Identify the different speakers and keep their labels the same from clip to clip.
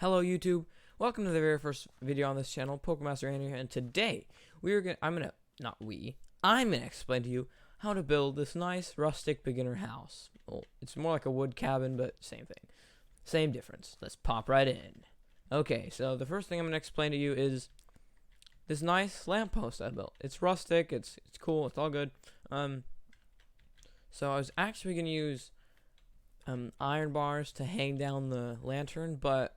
Speaker 1: Hello YouTube, welcome to the very first video on this channel, Pokemaster Andy here, and today I'm gonna explain to you how to build this nice rustic beginner house. Well, it's more like a wood cabin, but same thing. Same difference. Let's pop right in. Okay, so the first thing I'm gonna explain to you is this nice lamppost I built. It's rustic, it's cool, it's all good. So I was actually gonna use iron bars to hang down the lantern, but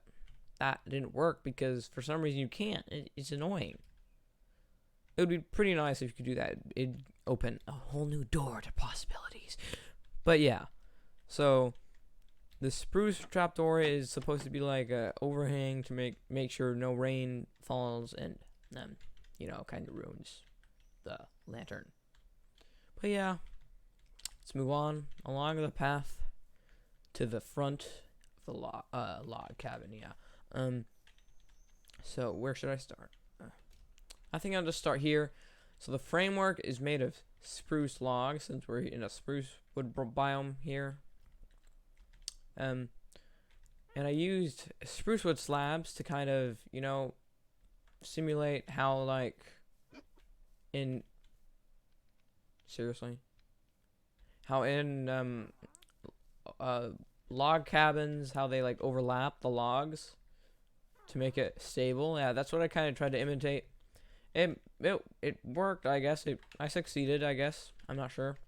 Speaker 1: that didn't work because for some reason you can't. It's annoying. It would be pretty nice if you could do that. It'd open a whole new door to possibilities. But yeah, so the spruce trapdoor is supposed to be like a overhang to make sure no rain falls and kind of ruins the lantern. But yeah, let's move on along the path to the front of the log cabin. Yeah. So where should I start? I think I'll just start here. So the framework is made of spruce logs, since we're in a spruce wood biome here. And I used spruce wood slabs to kind of, simulate how how in log cabins, how they overlap the logs to make it stable. Yeah, that's what I kind of tried to imitate. It worked, I guess. I succeeded, I guess. I'm not sure.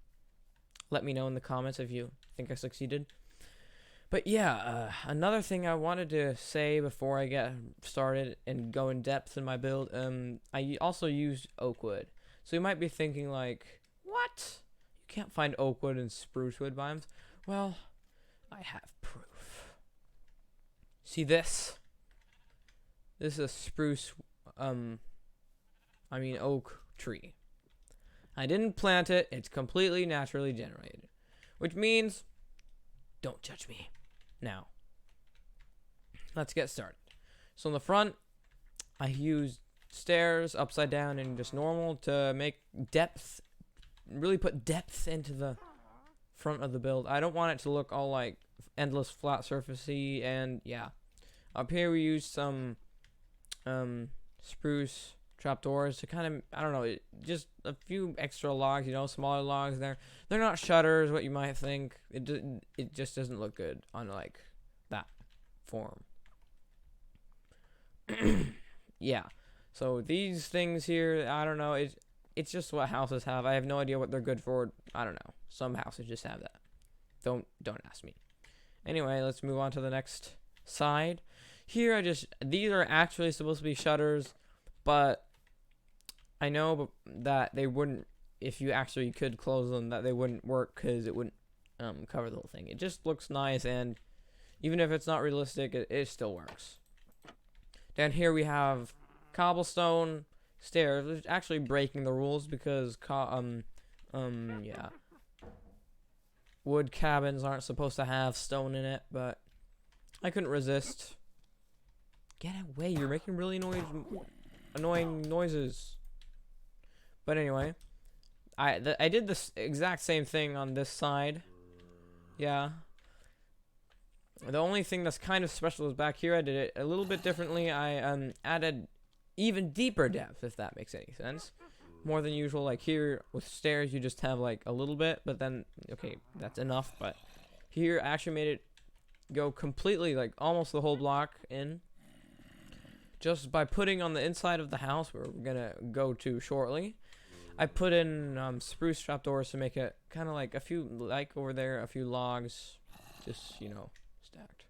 Speaker 1: Let me know in the comments if you think I succeeded. But yeah, another thing I wanted to say before I get started and go in depth in my build, I also used oak wood. So you might be thinking what? You can't find oak wood in spruce wood biomes? Well, I have proof. See this? This is a spruce, oak tree. I didn't plant it. It's completely naturally generated. Which means, don't judge me. Now, let's get started. So in the front, I used stairs upside down and just normal to make depth, really put depth into the front of the build. I don't want it to look all endless flat surfacey, and yeah. Up here we used some spruce trapdoors to kind of, just a few extra logs, smaller logs there. They're not shutters, what you might think. It just doesn't look good on that form. Yeah. So these things here, I don't know, it's just what houses have. I have no idea what they're good for. I don't know. Some houses just have that. Don't ask me. Anyway, let's move on to the next side. Here these are actually supposed to be shutters, but I know that they wouldn't, if you actually could close them, that they wouldn't work because it wouldn't cover the whole thing. It just looks nice, and even if it's not realistic, it still works. Down here we have cobblestone stairs, which is actually breaking the rules because wood cabins aren't supposed to have stone in it, but I couldn't resist. Get away, you're making really annoying noises. But anyway, I did this exact same thing on this side. Yeah. The only thing that's kind of special is back here I did it a little bit differently. I added even deeper depth, if that makes any sense. More than usual. Here with stairs you just have a little bit, but then okay, that's enough. But here I actually made it go completely almost the whole block in, just by putting on the inside of the house where we're gonna go to shortly. I put in spruce trapdoors to make it kind of a few, over there, a few logs, just stacked.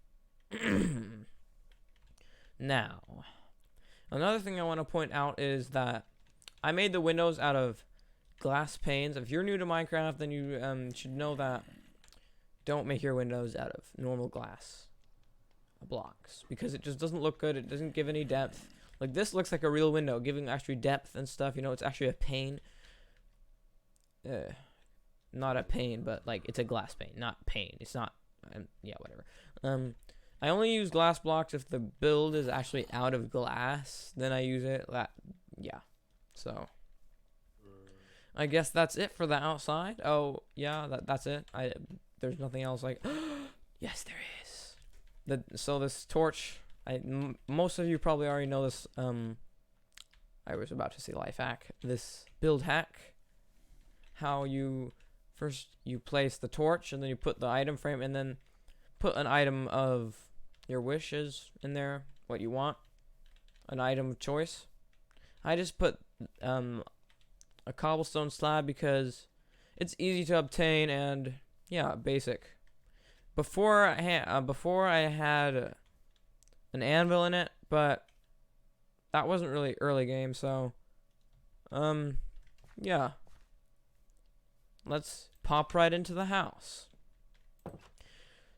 Speaker 1: Now, another thing I want to point out is that I made the windows out of glass panes. If you're new to Minecraft, then you should know that don't make your windows out of normal glass blocks, because it just doesn't look good. It doesn't give any depth. This looks like a real window, giving actually depth and stuff. It's actually a pane. Not a pane, but it's a glass pane, not pane. It's not. Yeah, whatever. I only use glass blocks if the build is actually out of glass. Then I use it. Yeah. So I guess that's it for the outside. Oh yeah, that's it. There's nothing else. Yes, there is. So this torch Most of you probably already know this. I was about to say life hack. This build hack. How you place the torch and then you put the item frame and then put an item of your wishes in there, what you want, an item of choice. I just put a cobblestone slab because it's easy to obtain and yeah, basic. Before I had an anvil in it, but that wasn't really early game, so yeah. Let's pop right into the house.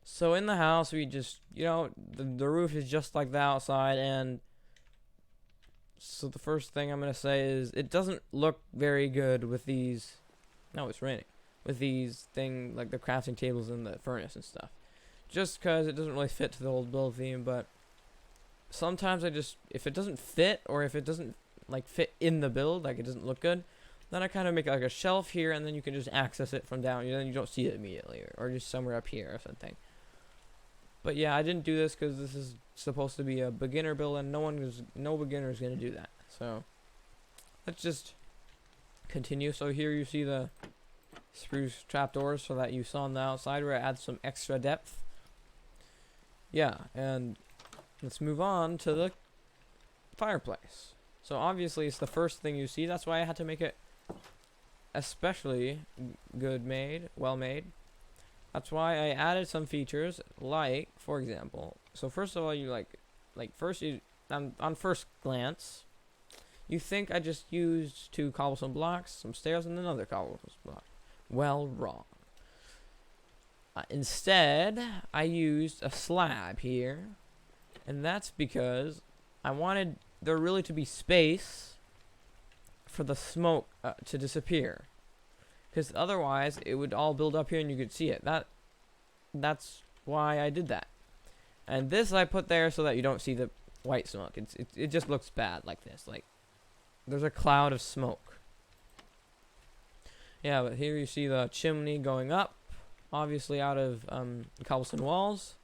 Speaker 1: So in the house, we just, the roof is just like the outside, and so the first thing I'm going to say is it doesn't look very good with these, no, it's raining, with these like the crafting tables and the furnace and stuff. Just because it doesn't really fit to the old build theme, but sometimes if it doesn't fit, or if it doesn't, like, fit in the build, like it doesn't look good, then I kind of make like a shelf here, and then you can just access it from down. Then you don't see it immediately, or just somewhere up here or something. But yeah, I didn't do this because this is supposed to be a beginner build, and no beginner is gonna do that. So let's just continue. So here you see the spruce trapdoors, so that you saw on the outside, where it adds some extra depth. Yeah, and let's move on to the fireplace. So obviously it's the first thing you see. That's why I had to make it especially well made. That's why I added some features, like, for example, so first of all, you on first glance, you think I just used 2 cobblestone blocks, some stairs, and another cobblestone block. Well, wrong. Instead, I used a slab here, and that's because I wanted there really to be space for the smoke to disappear, because otherwise it would all build up here and you could see it. That's why I did that. And this I put there so that you don't see the white smoke. It just looks bad like this, like there's a cloud of smoke. Yeah, but here you see the chimney going up, obviously out of cobblestone walls,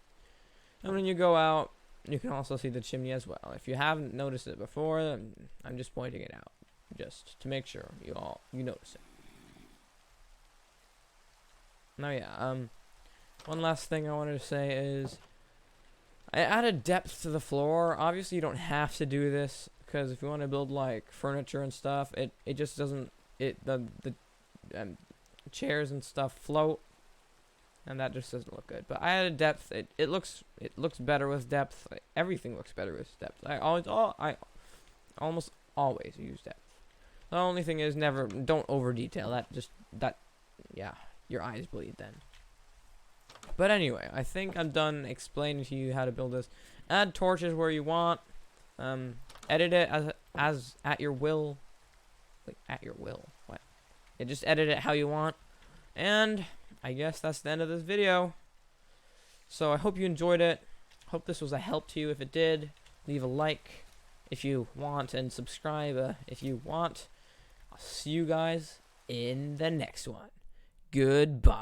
Speaker 1: and when you go out, you can also see the chimney as well. If you haven't noticed it before, I'm just pointing it out, just to make sure you notice it. Now, yeah, one last thing I wanted to say is I added depth to the floor. Obviously, you don't have to do this, because if you want to build like furniture and stuff, it just doesn't. The chairs and stuff float, and that just doesn't look good. But I added depth. It looks better with depth. Everything looks better with depth. I almost always use depth. The only thing is don't over detail. Yeah, your eyes bleed then. But anyway, I think I'm done explaining to you how to build this. Add torches where you want. Edit it as at your will. Like, at your will. What? Yeah, just edit it how you want. And I guess that's the end of this video. So I hope you enjoyed it. Hope this was a help to you. If it did, leave a like if you want, and subscribe if you want. I'll see you guys in the next one. Goodbye.